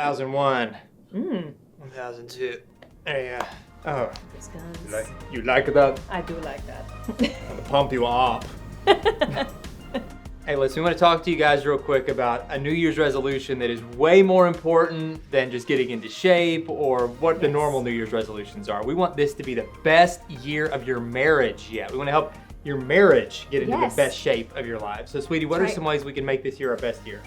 1001. 1002. There you go. Oh. This guns. You like that? I do like that. I'm gonna pump you up. Hey, listen, we want to talk to you guys real quick about a New Year's resolution that is way more important than just getting into shape or what the normal New Year's resolutions are. We want this to be the best year of your marriage yet. We want to help your marriage get into the best shape of your life. So, sweetie, what are some ways we can make this year our best year?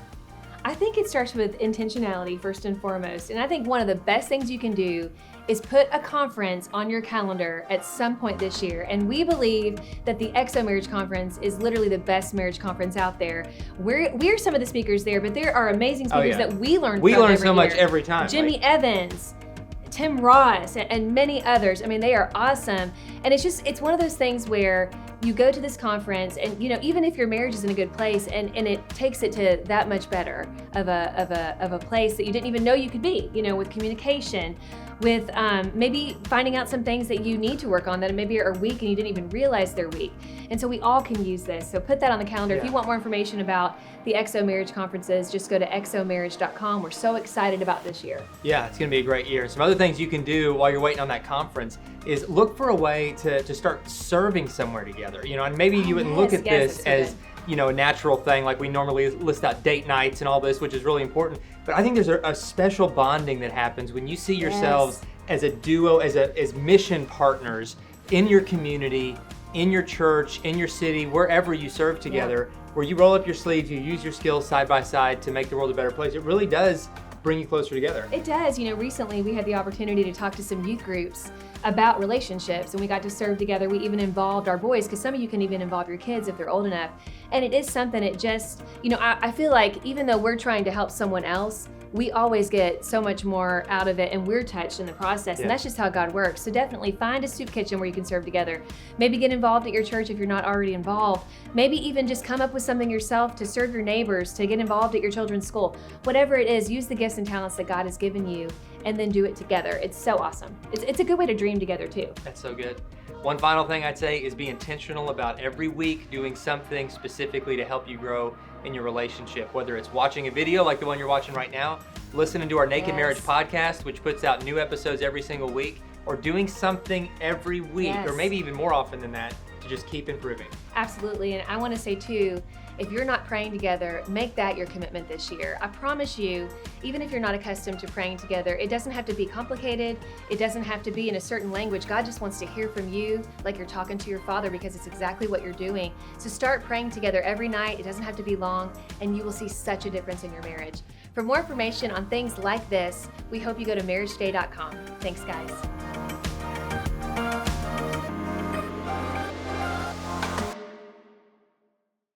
I think it starts with intentionality first and foremost. And I think one of the best things you can do is put a conference on your calendar at some point this year. And we believe that the XO Marriage Conference is literally the best marriage conference out there. We're some of the speakers there, but there are amazing speakers that we learn from. We learn so much every time. Jimmy Evans, Tim Ross, and many others. I mean, they are awesome. And it's one of those things where you go to this conference and, you know, even if your marriage is in a good place and it takes it to that much better of a place that you didn't even know you could be, you know, with communication, with maybe finding out some things that you need to work on that maybe are weak and you didn't even realize they're weak. And so we all can use this. So put that on the calendar. If you want more information about the XO Marriage Conferences, just go to xomarriage.com. We're so excited about this year. Yeah, it's going to be a great year. Some other things you can do while you're waiting on that conference is look for a way to start serving somewhere together. You know, and maybe you wouldn't look at this as, you know, a natural thing like we normally list out date nights and all this, which is really important. But I think there's a special bonding that happens when you see yourselves as a duo, as mission partners in your community, in your church, in your city, wherever you serve together, where you roll up your sleeves, you use your skills side by side to make the world a better place. It really does bring you closer together. It does. You know, recently we had the opportunity to talk to some youth groups about relationships, and we got to serve together. We even involved our boys, because some of you can even involve your kids if they're old enough. And it is something, it just, you know, I feel like even though we're trying to help someone else, we always get so much more out of it, and we're touched in the process, and that's just how God works. So definitely find a soup kitchen where you can serve together. Maybe get involved at your church if you're not already involved. Maybe even just come up with something yourself to serve your neighbors, to get involved at your children's school. Whatever it is, use the gifts and talents that God has given you, and then do it together. It's so awesome. It's a good way to dream together too. That's so good. One final thing I'd say is be intentional about every week doing something specifically to help you grow in your relationship, whether it's watching a video like the one you're watching right now, listening to our Naked Marriage podcast, which puts out new episodes every single week, or doing something every week, or maybe even more often than that, to just keep improving. Absolutely. And I want to say too, if you're not praying together, make that your commitment this year. I promise you, even if you're not accustomed to praying together, it doesn't have to be complicated. It doesn't have to be in a certain language. God just wants to hear from you like you're talking to your Father, because it's exactly what you're doing. So start praying together every night. It doesn't have to be long, and you will see such a difference in your marriage. For more information on things like this, we hope you go to marriageday.com. Thanks, guys.